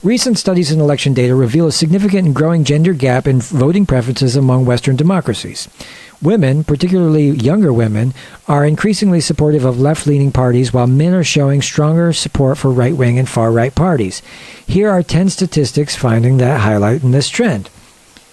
Recent studies in election data reveal a significant and growing gender gap in voting preferences among Western democracies. Women, particularly younger women, are increasingly supportive of left-leaning parties, while men are showing stronger support for right-wing and far-right parties. Here are 10 statistics finding that highlight in this trend.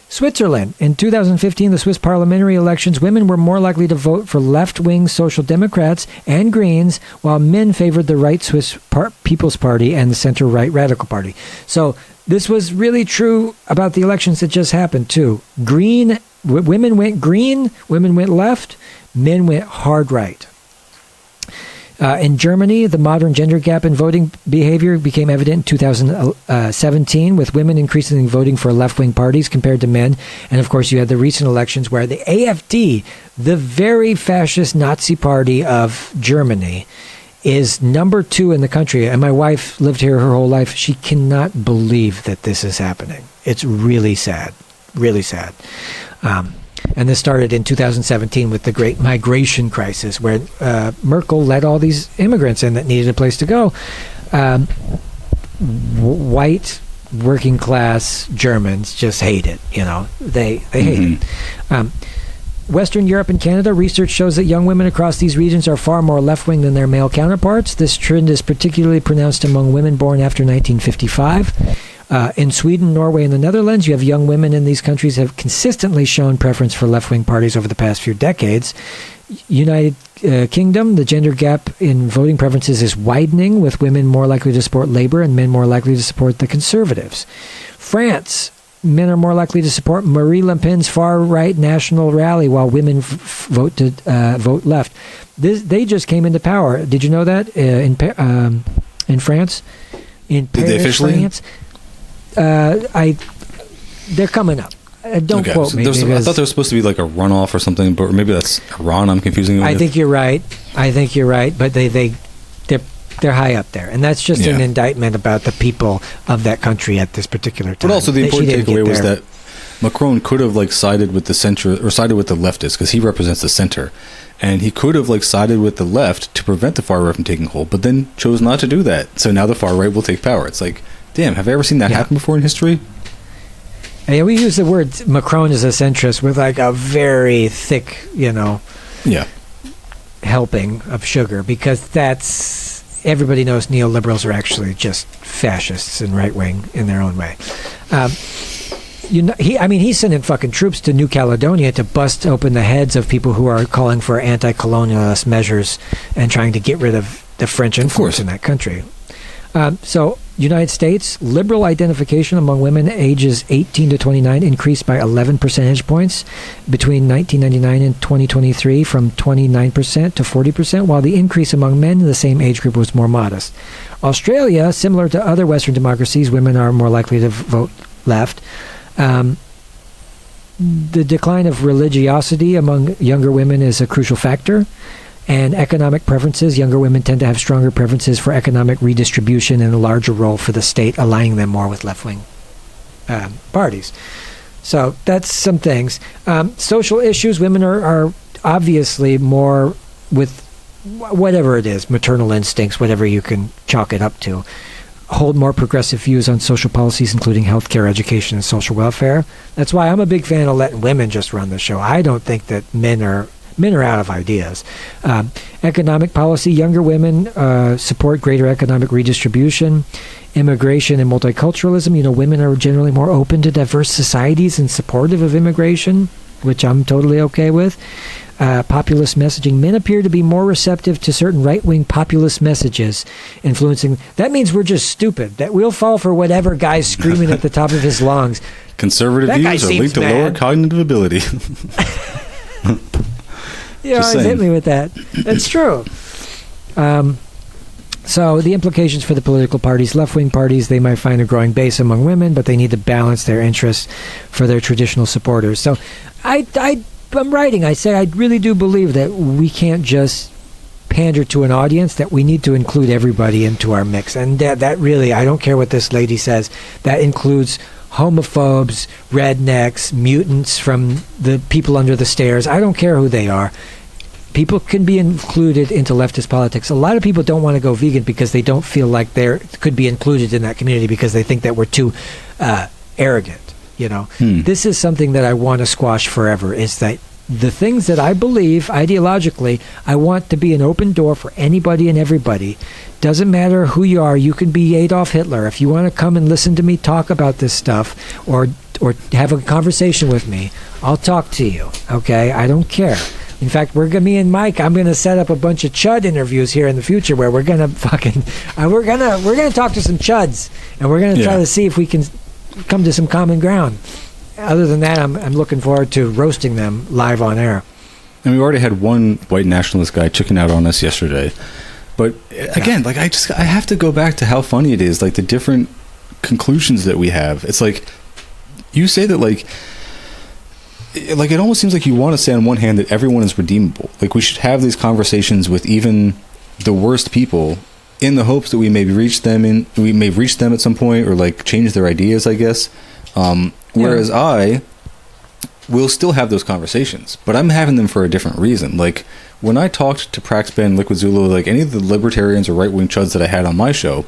Switzerland. In 2015, the Swiss parliamentary elections, women were more likely to vote for left-wing Social Democrats and Greens, while men favored the right Swiss People's Party and the center-right Radical Party. So this was really true about the elections that just happened, too. Women went green, women went left, men went hard right. In Germany, the modern gender gap in voting behavior became evident in 2017, with women increasingly voting for left-wing parties compared to men. And of course, you had the recent elections where the AfD, the very fascist Nazi party of Germany, is number 2 in the country. And my wife lived here her whole life. She cannot believe that this is happening. It's really sad. Really sad. And this started in 2017 with the Great Migration Crisis, where Merkel let all these immigrants in that needed a place to go. White, working class Germans just hate it. They hate it. Western Europe and Canada, research shows that young women across these regions are far more left-wing than their male counterparts. This trend is particularly pronounced among women born after 1955. In Sweden, Norway, and the Netherlands, you have young women in these countries have consistently shown preference for left-wing parties over the past few decades. United Kingdom, the gender gap in voting preferences is widening, with women more likely to support Labour and men more likely to support the Conservatives. France, men are more likely to support Marine Le Pen's far-right national rally, while women vote left. They just came into power. Did you know that in France? In Paris, did they officially? France? They're coming up. Don't quote me. I thought there was supposed to be like a runoff or something, but maybe that's Iran. I'm confusing it with. I think you're right. But they're high up there, and that's just an indictment about the people of that country at this particular time. But also the important takeaway was that Macron could have sided with the center or sided with the leftists because he represents the center, and he could have sided with the left to prevent the far right from taking hold, but then chose not to do that. So now the far right will take power. It's like, damn, have I ever seen that happen before in history? Yeah, we use the word Macron as a centrist with a very thick, helping of sugar, because everybody knows neoliberals are actually just fascists and right-wing in their own way. He's sending fucking troops to New Caledonia to bust open the heads of people who are calling for anti-colonialist measures and trying to get rid of the French influence in that country. So, United States, liberal identification among women ages 18 to 29 increased by 11 percentage points between 1999 and 2023, from 29% to 40%, while the increase among men in the same age group was more modest. Australia, similar to other Western democracies, women are more likely to vote left. The decline of religiosity among younger women is a crucial factor. And economic preferences, younger women tend to have stronger preferences for economic redistribution and a larger role for the state, aligning them more with left-wing parties. So that's some things. Social issues, women are obviously more with whatever it is, maternal instincts, whatever you can chalk it up to, hold more progressive views on social policies, including healthcare, education, and social welfare. That's why I'm a big fan of letting women just run the show. I don't think that men are out of ideas. Economic policy, younger women support greater economic redistribution. Immigration and multiculturalism, women are generally more open to diverse societies and supportive of immigration, which I'm totally okay with. Populist messaging, men appear to be more receptive to certain right-wing populist messages influencing. That means we're just stupid, that we'll fall for whatever guy's screaming at the top of his lungs. Conservative views are linked to lower cognitive ability. You always hit me with that. That's true. So the implications for the political parties, left-wing parties, they might find a growing base among women, but they need to balance their interests for their traditional supporters. So I'm writing. I say I really do believe that we can't just pander to an audience, that we need to include everybody into our mix. And that really, I don't care what this lady says, that includes homophobes, rednecks, mutants from the people under the stairs. I don't care who they are. people can be included into leftist politics. A lot of people don't want to go vegan because they don't feel like they could be included in that community because they think that we're too arrogant. This is something that I want to squash forever, is that the things that I believe ideologically, I want to be an open door for anybody and everybody. Doesn't matter who you are. You can be Adolf Hitler. If you want to come and listen to me talk about this stuff or have a conversation with me, I'll talk to you. Okay? I don't care. In fact, me and Mike, I'm going to set up a bunch of chud interviews here in the future where we're going to we're going to talk to some chuds, and we're going to try to see if we can come to some common ground. Other than that, I'm looking forward to roasting them live on air. And we already had one white nationalist guy chicken out on us yesterday. But again, like I have to go back to how funny it is, like the different conclusions that we have. It's like you say that like it almost seems like you want to say on one hand that everyone is redeemable. Like we should have these conversations with even the worst people in the hopes that we may reach them at some point, or like change their ideas, I guess. Whereas I will still have those conversations, but I'm having them for a different reason. Like when I talked to Praxben, Liquid Zulu, like any of the libertarians or right-wing chuds that I had on my show,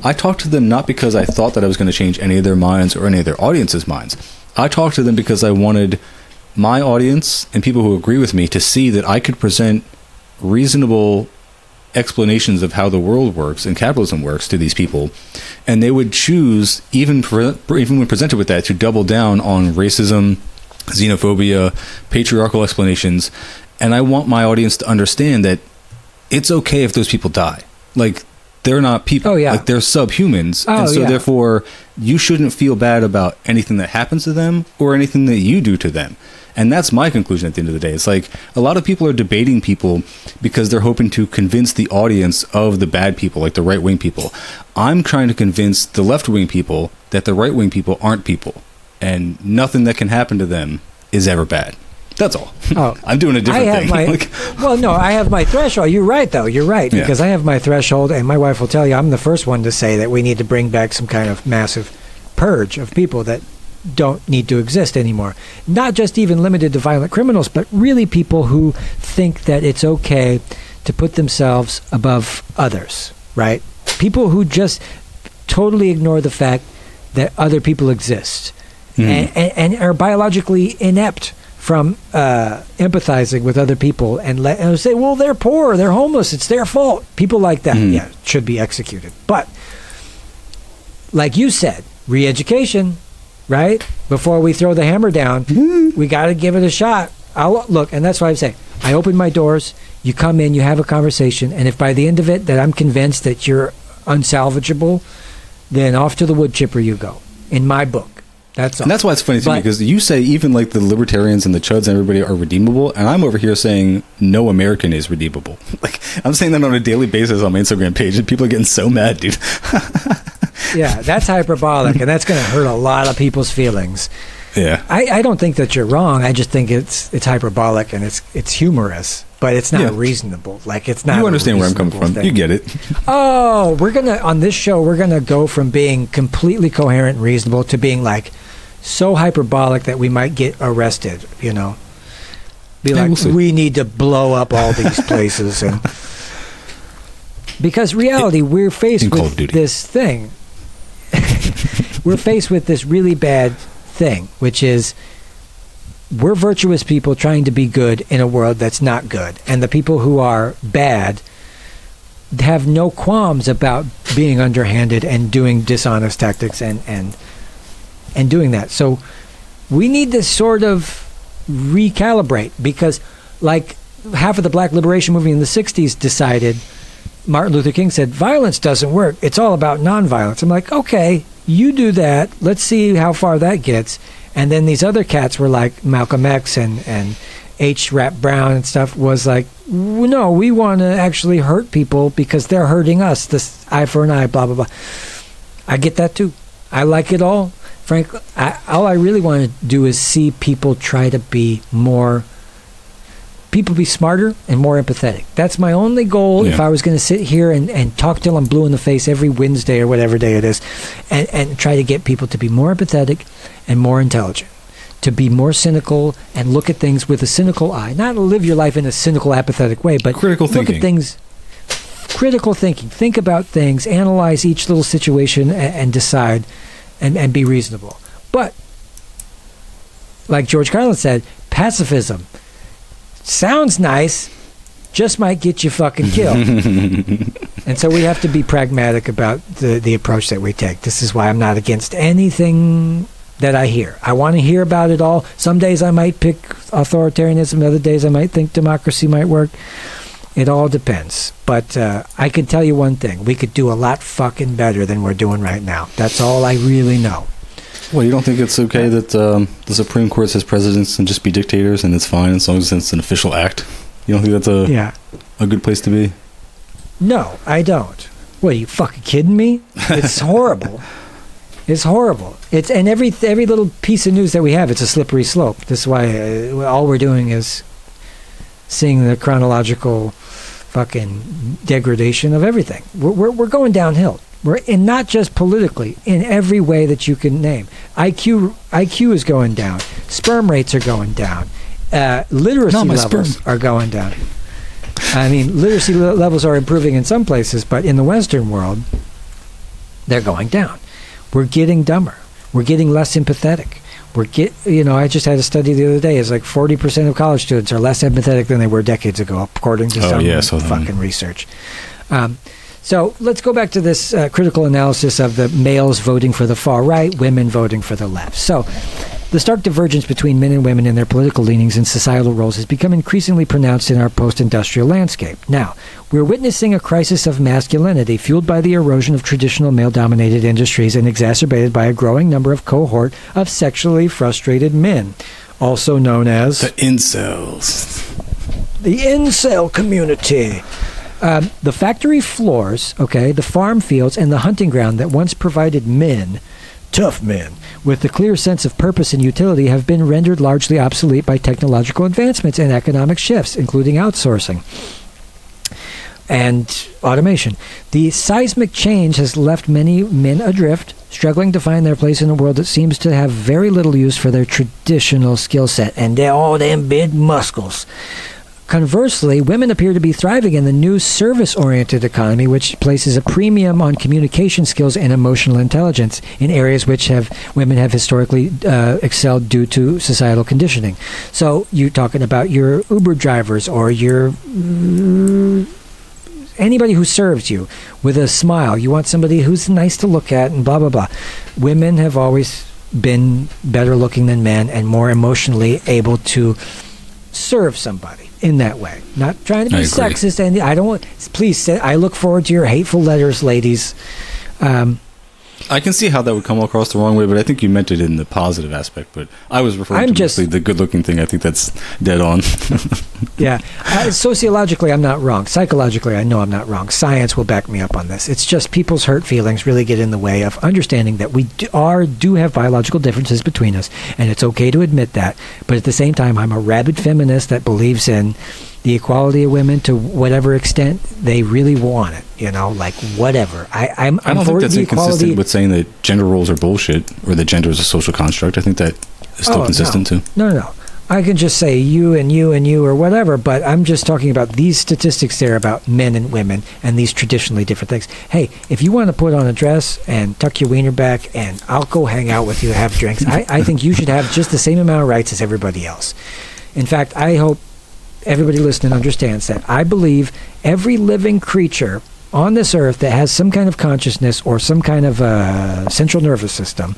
I talked to them not because I thought that I was going to change any of their minds or any of their audience's minds. I talked to them because I wanted my audience and people who agree with me to see that I could present reasonable explanations of how the world works and capitalism works to these people, and they would choose, even when presented with that, to double down on racism, xenophobia, patriarchal explanations. And I want my audience to understand that it's okay if those people die. Like, they're not people. Oh, yeah. Like, they're subhumans. Oh, and so yeah. Therefore, you shouldn't feel bad about anything that happens to them or anything that you do to them. And that's my conclusion at the end of the day. It's like a lot of people are debating people because they're hoping to convince the audience of the bad people, like the right-wing people. I'm trying to convince the left-wing people that the right-wing people aren't people, and nothing that can happen to them is ever bad. That's all. Oh, I'm doing a different thing. I have my threshold. You're right, though. You're right, because I have my threshold, and my wife will tell you I'm the first one to say that we need to bring back some kind of massive purge of people that don't need to exist anymore. Not just even limited to violent criminals, but really people who think that it's okay to put themselves above others, right? People who just totally ignore the fact that other people exist and are biologically inept from empathizing with other people and say, well, they're poor, they're homeless, it's their fault. People like that, should be executed. But like you said, re-education, right? Before we throw the hammer down, we got to give it a shot. Look, and that's why I say, I open my doors, you come in, you have a conversation, and if by the end of it that I'm convinced that you're unsalvageable, then off to the wood chipper you go, in my book. That's all. And that's why it's funny to me, because you say even like the libertarians and the chuds and everybody are redeemable, and I'm over here saying no American is redeemable. Like, I'm saying that on a daily basis on my Instagram page, and people are getting so mad, dude. Yeah, that's hyperbolic, and that's going to hurt a lot of people's feelings. Yeah, I don't think that you're wrong. I just think it's hyperbolic and it's humorous, but it's not reasonable. Like, it's not. You understand where I'm coming from. You get it. Oh, on this show, we're gonna go from being completely coherent and reasonable to being like so hyperbolic that we might get arrested. Be like, we need to blow up all these places, and because reality, we're faced with this thing. We're faced with this really bad thing, which is we're virtuous people trying to be good in a world that's not good, and the people who are bad have no qualms about being underhanded and doing dishonest tactics and doing that. So we need to sort of recalibrate, because like half of the Black liberation movement in the 60s decided, Martin Luther King said, violence doesn't work. It's all about nonviolence. I'm like, okay, you do that. Let's see how far that gets. And then these other cats were like Malcolm X and H. Rap Brown and stuff was like, no, we want to actually hurt people because they're hurting us. This eye for an eye, blah, blah, blah. I get that too. I like it all. Frankly, all I really want to do is see people try to be people be smarter and more empathetic. That's my only goal. If I was going to sit here and talk till I'm blue in the face every Wednesday or whatever day it is, and try to get people to be more empathetic and more intelligent. to be more cynical and look at things with a cynical eye. Not live your life in a cynical, apathetic way, but critical look thinking. at things. Critical thinking. Think about things, analyze each little situation, and decide, and be reasonable. But, like George Carlin said, pacifism sounds nice, just might get you fucking killed. And so we have to be pragmatic about the approach that we take. This is why I'm not against anything that I hear. I want to hear about it all. Some days I might pick authoritarianism, other days I might think democracy might work. It all depends. But I can tell you one thing. We could do a lot fucking better than we're doing right now. That's all I really know. Well, you don't think it's okay that the Supreme Court says presidents can just be dictators and it's fine as long as it's an official act? You don't think that's a good place to be? No, I don't. What, are you fucking kidding me? It's horrible. It's horrible. And every little piece of news that we have, it's a slippery slope. This is why all we're doing is seeing the chronological fucking degradation of everything. We're going downhill. And not just politically, in every way that you can name. IQ is going down. Sperm rates are going down. Literacy levels are going down. I mean, literacy levels are improving in some places, but in the Western world, they're going down. We're getting dumber. We're getting less empathetic. I just had a study the other day. It's like 40% of college students are less empathetic than they were decades ago, according to some fucking research. So let's go back to this critical analysis of the males voting for the far right, women voting for the left. So the stark divergence between men and women in their political leanings and societal roles has become increasingly pronounced in our post-industrial landscape. Now, we're witnessing a crisis of masculinity fueled by the erosion of traditional male-dominated industries and exacerbated by a growing number of cohort of sexually frustrated men, also known as the incels. The incel community. The factory floors, the farm fields, and the hunting ground that once provided men, tough men, with a clear sense of purpose and utility have been rendered largely obsolete by technological advancements and economic shifts, including outsourcing and automation. The seismic change has left many men adrift, struggling to find their place in a world that seems to have very little use for their traditional skill set and all them big muscles. Conversely, women appear to be thriving in the new service-oriented economy, which places a premium on communication skills and emotional intelligence in areas which women have historically excelled due to societal conditioning. So you're talking about your Uber drivers or your anybody who serves you with a smile. You want somebody who's nice to look at and blah, blah, blah. Women have always been better looking than men and more emotionally able to serve somebody in that way. Not trying to be sexist, and I don't want, please say, I look forward to your hateful letters, ladies. I can see how that would come across the wrong way, but I think you meant it in the positive aspect. But I was referring to the good-looking thing. I think that's dead on. Yeah. Sociologically, I'm not wrong. Psychologically, I know I'm not wrong. Science will back me up on this. It's just people's hurt feelings really get in the way of understanding that we do have biological differences between us, and it's okay to admit that. But at the same time, I'm a rabid feminist that believes in the equality of women to whatever extent they really want it, like whatever. I don't think that's inconsistent with saying that gender roles are bullshit or that gender is a social construct. I think that is still consistent too. No. I can just say you and you and you or whatever, but I'm just talking about these statistics there about men and women and these traditionally different things. Hey, if you want to put on a dress and tuck your wiener back and I'll go hang out with you, have drinks, I think you should have just the same amount of rights as everybody else. In fact, I hope everybody listening understands that I believe every living creature on this earth that has some kind of consciousness or some kind of central nervous system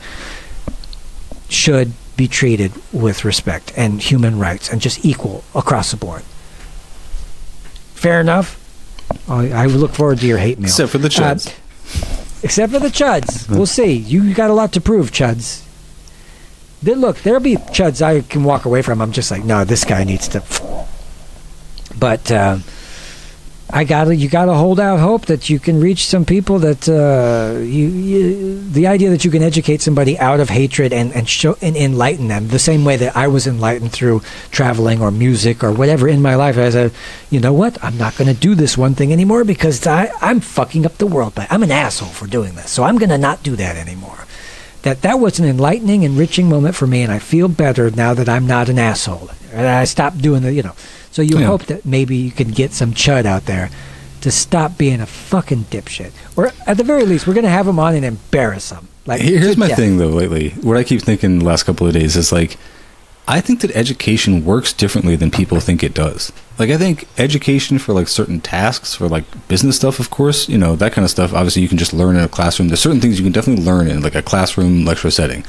should be treated with respect and human rights and just equal across the board. Fair enough? I look forward to your hate mail. Except for the chuds. Except for the chuds. We'll see. You got a lot to prove, chuds. There'll be chuds I can walk away from. I'm just like, no, this guy needs to... But you gotta hold out hope that you can reach some people that the idea that you can educate somebody out of hatred and show and enlighten them the same way that I was enlightened through traveling or music or whatever in my life. I said, you know what? I'm not going to do this one thing anymore because I'm fucking up the world. But I'm an asshole for doing this, so I'm going to not do that anymore. that was an enlightening, enriching moment for me, and I feel better now that I'm not an asshole. And I stopped doing So you hope that maybe you can get some chud out there to stop being a fucking dipshit. Or at the very least, we're going to have him on and embarrass him. Like, here's my thing, though, lately. What I keep thinking the last couple of days is, like, I think that education works differently than people think it does. Like, I think education for, like, certain tasks, for, like, business stuff, of course, that kind of stuff, obviously you can just learn in a classroom. There's certain things you can definitely learn in, like, a classroom lecture setting.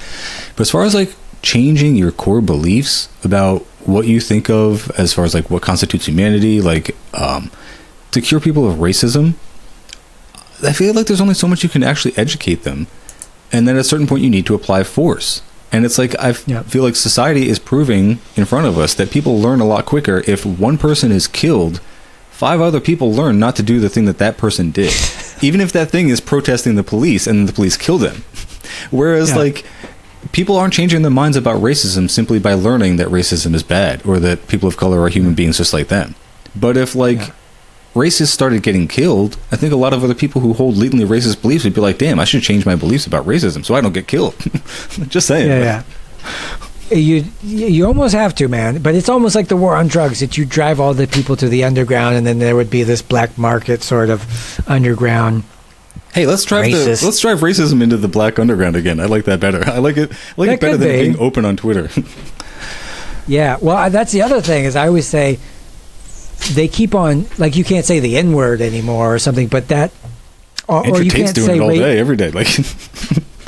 But as far as, like, changing your core beliefs about what you think of as far as, like, what constitutes humanity, like, to cure people of racism, I feel like there's only so much you can actually educate them. And then at a certain point, you need to apply force. And it's like, I feel like society is proving in front of us that people learn a lot quicker. If one person is killed, 5 other people learn not to do the thing that person did. Even if that thing is protesting the police and the police kill them. Whereas, like, people aren't changing their minds about racism simply by learning that racism is bad or that people of color are human beings just like them. But if, like, racists started getting killed, I think a lot of other people who hold latently racist beliefs would be like, damn, I should change my beliefs about racism so I don't get killed. Just saying. You almost have to, man. But it's almost like the war on drugs, that you drive all the people to the underground and then there would be this black market sort of underground. Hey, let's drive racism into the black underground again. I like that better. I like it better than being open on Twitter. Yeah, well, that's the other thing, is I always say, they keep on, like, you can't say the N-word anymore or something, but that, or you can't doing say it all day, every day. Like,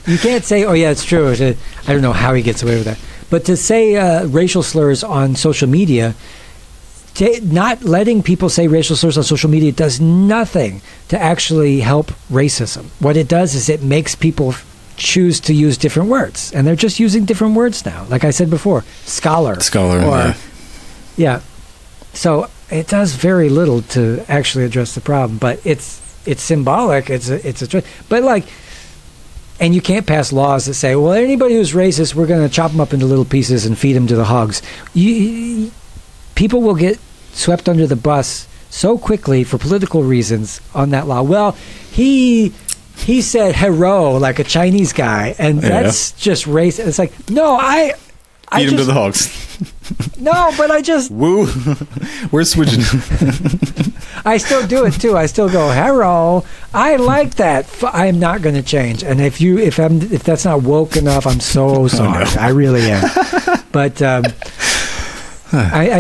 you can't say, oh yeah, it's true. I don't know how he gets away with that. But to say racial slurs on social media, not letting people say racial slurs on social media does nothing to actually help racism. What it does is it makes people choose to use different words, and they're just using different words now. Like I said before, scholar, yeah. So it does very little to actually address the problem, but it's symbolic. But like, and you can't pass laws that say, well, anybody who's racist, we're going to chop them up into little pieces and feed them to the hogs. People will get swept under the bus so quickly for political reasons on that law. Well, he said hero like a Chinese guy, and that's just racist. It's like, no, feed him to the hogs. No, but I just woo. We're switching. I still do it too. I still go hero. I like that. I'm not going to change. And if that's not woke enough, I'm so sorry. Oh, no. I really am. But I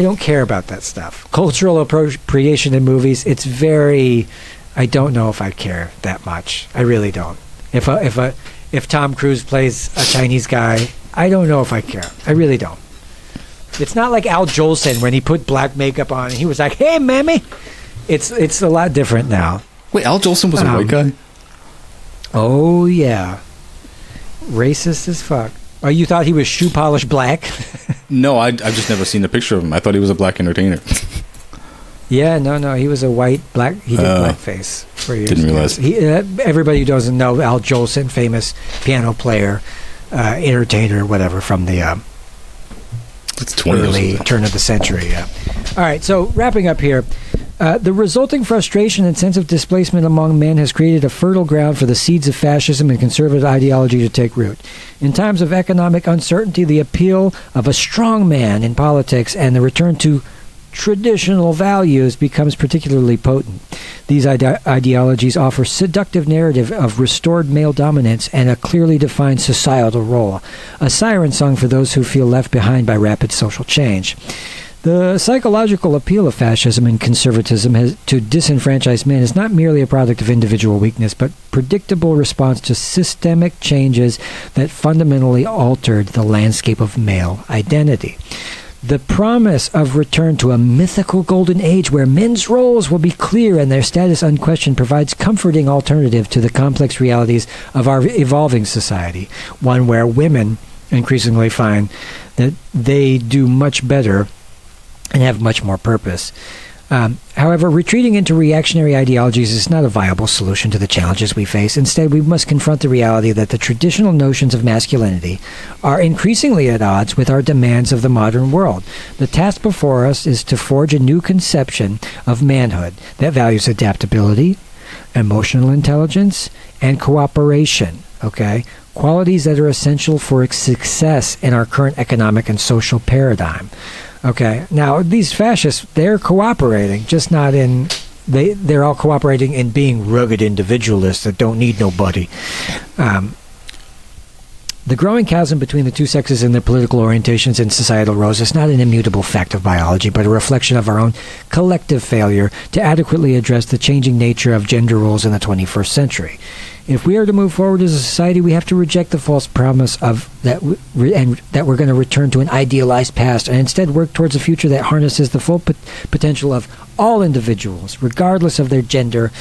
don't care about that stuff. Cultural appropriation in movies. It's very. I don't know if I care that much. I really don't. If Tom Cruise plays a Chinese guy, I don't know if I care. I really don't. It's not like Al Jolson when he put black makeup on and he was like, "Hey, mammy." It's a lot different now. Wait, Al Jolson was a white guy? Oh yeah, racist as fuck. Oh, you thought he was shoe polish black? No, I've just never seen a picture of him. I thought he was a black entertainer. Yeah, no, he was a white black. He did blackface for years. Didn't realize. Everybody who doesn't know Al Jolson, famous piano player, entertainer, whatever, from the early turn of the century. Yeah. All right, so wrapping up here. The resulting frustration and sense of displacement among men has created a fertile ground for the seeds of fascism and conservative ideology to take root. In times of economic uncertainty, the appeal of a strong man in politics and the return to traditional values becomes particularly potent. These ideologies offer seductive narrative of restored male dominance and a clearly defined societal role, a siren song for those who feel left behind by rapid social change. The psychological appeal of fascism and conservatism to disenfranchised men is not merely a product of individual weakness, but predictable response to systemic changes that fundamentally altered the landscape of male identity. The promise of return to a mythical golden age where men's roles will be clear and their status unquestioned provides comforting alternative to the complex realities of our evolving society, one where women increasingly find that they do much better and have much more purpose. However, retreating into reactionary ideologies is not a viable solution to the challenges we face. Instead, we must confront the reality that the traditional notions of masculinity are increasingly at odds with our demands of the modern world. The task before us is to forge a new conception of manhood that values adaptability, emotional intelligence, and cooperation. Okay? qualities that are essential for success in our current economic and social paradigm. Okay, now these fascists, they're cooperating, just not in... They're all cooperating in being rugged individualists that don't need nobody. The growing chasm between the two sexes in their political orientations and societal roles is not an immutable fact of biology, but a reflection of our own collective failure to adequately address the changing nature of gender roles in the 21st century. If we are to move forward as a society, we have to reject the false promise of that we're going to return to an idealized past and instead work towards a future that harnesses the full potential of all individuals, regardless of their gender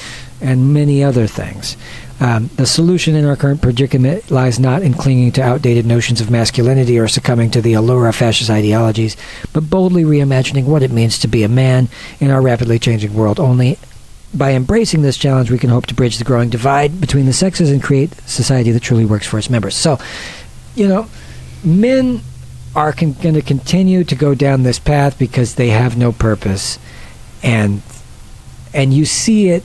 and many other things. The solution in our current predicament lies not in clinging to outdated notions of masculinity or succumbing to the allure of fascist ideologies, but boldly reimagining what it means to be a man in our rapidly changing world. Only by embracing this challenge, we can hope to bridge the growing divide between the sexes and create a society that truly works for its members. So, men are going to continue to go down this path because they have no purpose, and you see it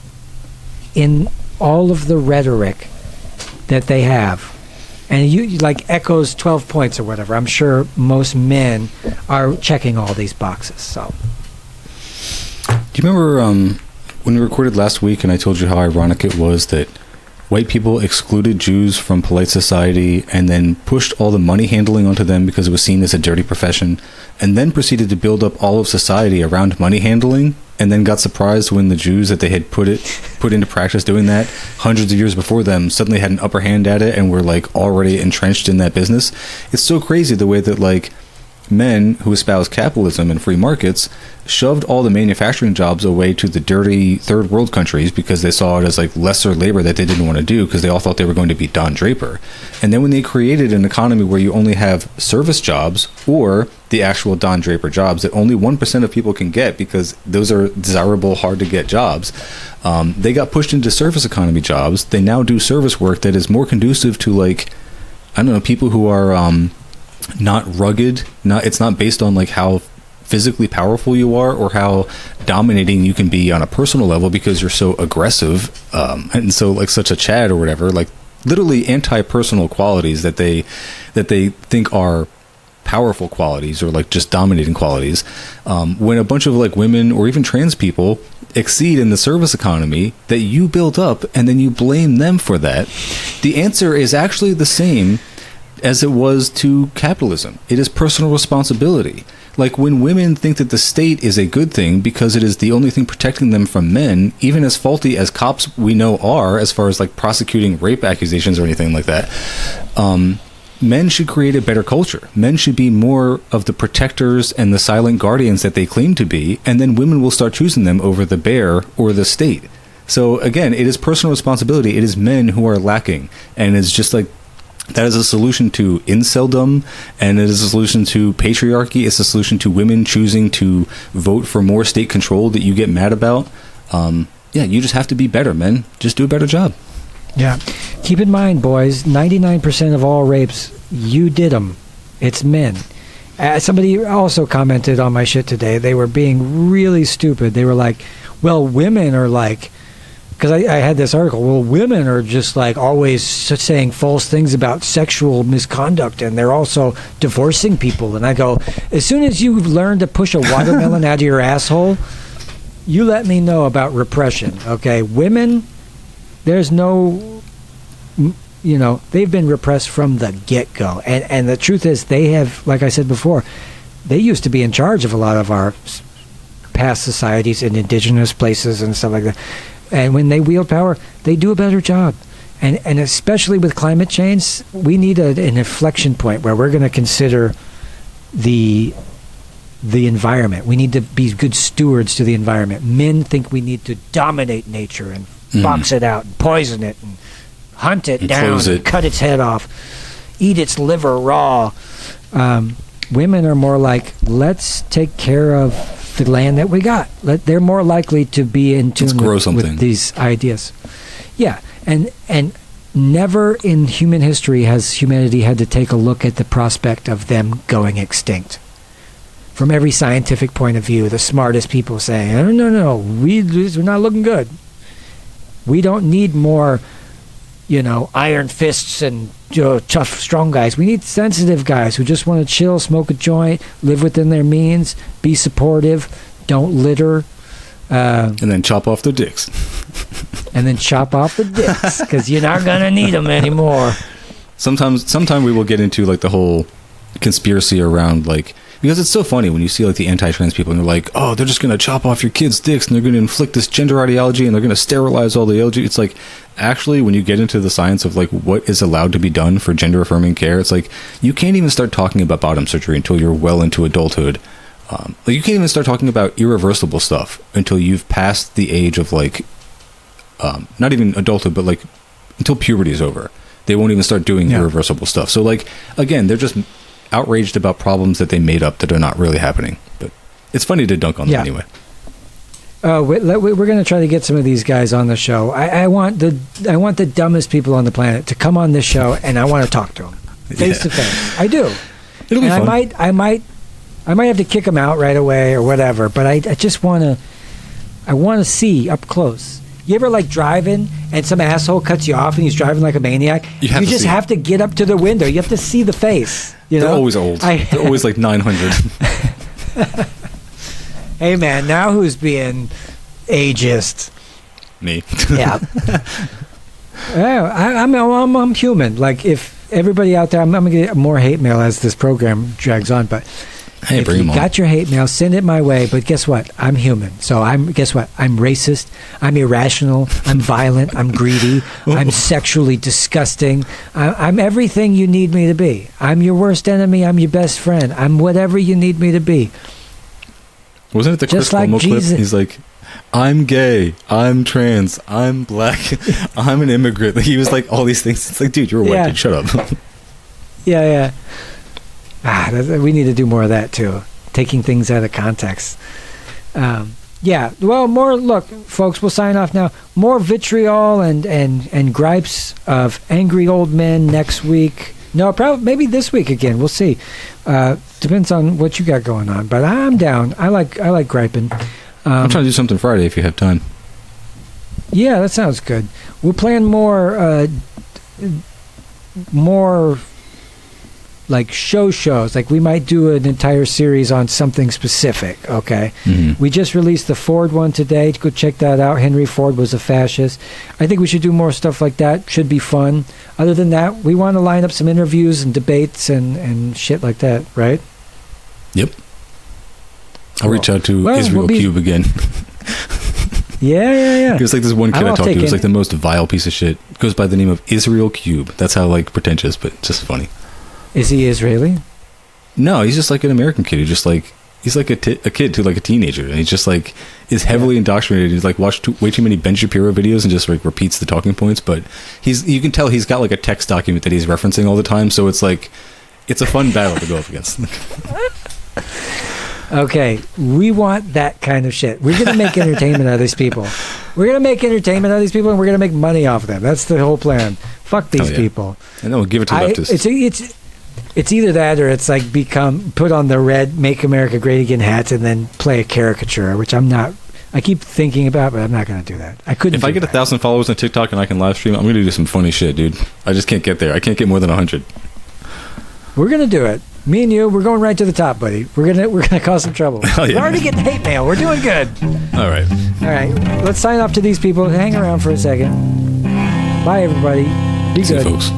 in all of the rhetoric that they have, and you like echoes 12 points or whatever. I'm sure most men are checking all these boxes. So, do you remember when we recorded last week and I told you how ironic it was that white people excluded Jews from polite society and then pushed all the money handling onto them because it was seen as a dirty profession, and then proceeded to build up all of society around money handling, and then got surprised when the Jews that they had put into practice doing that hundreds of years before them suddenly had an upper hand at it and were like already entrenched in that business? It's so crazy the way that like men who espouse capitalism and free markets shoved all the manufacturing jobs away to the dirty third world countries because they saw it as like lesser labor that they didn't want to do because they all thought they were going to be Don Draper. And then when they created an economy where you only have service jobs or the actual Don Draper jobs that only 1% of people can get because those are desirable, hard to get jobs, they got pushed into service economy jobs. They now do service work that is more conducive to like, I don't know, people who are not rugged. It's not based on like how physically powerful you are or how dominating you can be on a personal level because you're so aggressive and so like such a Chad or whatever, like literally anti-personal qualities that they think are powerful qualities or like just dominating qualities. When a bunch of like women or even trans people exceed in the service economy that you built up and then you blame them for that, the answer is actually the same as it was to capitalism. It is personal responsibility. Like when women think that the state is a good thing because it is the only thing protecting them from men, even as faulty as cops we know are as far as like prosecuting rape accusations or anything like that, men should create a better culture. Men should be more of the protectors and the silent guardians that they claim to be, and then women will start choosing them over the bear or the state. So again, it is personal responsibility. It is men who are lacking, and it's just like that is a solution to inceldom, and it is a solution to patriarchy. It's a solution to women choosing to vote for more state control that you get mad about. You just have to be better, men. Just do a better job. Yeah. Keep in mind, boys, 99% of all rapes, you did them. It's men. Somebody also commented on my shit today. They were being really stupid. They were like, well, women are like... Because I had this article, well, women are just like always saying false things about sexual misconduct, and they're also divorcing people. And I go, as soon as you've learned to push a watermelon out of your asshole, you let me know about repression, okay? Women, there's no, they've been repressed from the get-go. And the truth is, they have, like I said before, they used to be in charge of a lot of our past societies in indigenous places and stuff like that. And when they wield power, they do a better job. And especially with climate change, we need an inflection point where we're going to consider the environment. We need to be good stewards to the environment. Men think we need to dominate nature and box it out and poison it and hunt it down and cut its head off, eat its liver raw. Women are more like, let's take care of the land that we got. They're more likely to be in tune with these ideas. Yeah, and never in human history has humanity had to take a look at the prospect of them going extinct. From every scientific point of view, the smartest people say, no, we're not looking good. We don't need more iron fists and tough, strong guys. We need sensitive guys who just want to chill, smoke a joint, live within their means, be supportive, don't litter. And then chop off their dicks. And then chop off the dicks, because you're not going to need them anymore. Sometime we will get into like the whole conspiracy around like, because it's so funny when you see like the anti-trans people and they're like, oh, they're just going to chop off your kids' dicks and they're going to inflict this gender ideology and they're going to sterilize all the LGBT. It's like, actually, when you get into the science of like what is allowed to be done for gender affirming care, it's like you can't even start talking about bottom surgery until you're well into adulthood. Like you can't even start talking about irreversible stuff until you've passed the age of like, not even adulthood, but like until puberty is over. They won't even start doing irreversible stuff. So like, again, they're just outraged about problems that they made up that are not really happening. But it's funny to dunk on them anyway. We're going to try to get some of these guys on the show. I want the dumbest people on the planet to come on this show, and I want to talk to them face to face. I do. It'll be fun. I might have to kick them out right away or whatever. But I just want to. I want to see up close. You ever like driving and some asshole cuts you off and he's driving like a maniac? You just have to get up to the window. You have to see the face. They're always old. They're always like 900. Hey man, now who's being ageist? Me. Yeah. I'm human. Like if everybody out there, I'm gonna get more hate mail as this program drags on, but. Hey, if you got your hate mail, send it my way. But guess what? I'm human. So guess what? I'm racist. I'm irrational. I'm violent. I'm greedy. I'm sexually disgusting. I'm everything you need me to be. I'm your worst enemy. I'm your best friend. I'm whatever you need me to be. Wasn't it the Chris Cuomo clip? He's like, I'm gay. I'm trans. I'm black. I'm an immigrant. He was like all these things. It's like, dude, you're a white dude. Shut up. Yeah. We need to do more of that too, taking things out of context. Well, more. Look, folks, we'll sign off now. More vitriol and gripes of angry old men next week. No, probably maybe this week again. We'll see. Depends on what you got going on. But I'm down. I like griping. I'm trying to do something Friday if you have time. Yeah, that sounds good. We'll plan more like shows. Like we might do an entire series on something specific. Okay. Mm-hmm. We just released the Ford one today. Go check that out. Henry Ford was a fascist. I think we should do more stuff like that. Should be fun. Other than that, we want to line up some interviews and debates and shit like that, right? Yep. I'll reach out to Israel Cube again. Yeah. There's like this one kid I talked to who's like the most vile piece of shit. Goes by the name of Israel Cube. That's how like pretentious, but just funny. Is he Israeli? No, he's just like an American kid who just like he's like a kid to like a teenager, and he's just like is heavily indoctrinated. He's like watched way too many Ben Shapiro videos and just like repeats the talking points. But you can tell he's got like a text document that he's referencing all the time. So it's like it's a fun battle to go up against. Okay, we want that kind of shit. We're going to make entertainment out of these people. We're going to make entertainment out of these people, and we're going to make money off of them. That's the whole plan. Fuck these people. And then we'll give it to leftists. It's either that or it's like put on the red Make America Great Again hats and then play a caricature, which I'm not. I keep thinking about, but I'm not going to do that. I couldn't. If I get 1,000 followers on TikTok and I can live stream, I'm going to do some funny shit, dude. I just can't get there. I can't get more than 100. We're going to do it. Me and you, we're going right to the top, buddy. We're gonna cause some trouble. We're already getting hate mail. We're doing good. All right. Let's sign off to these people. Hang around for a second. Bye, everybody. Be good, folks.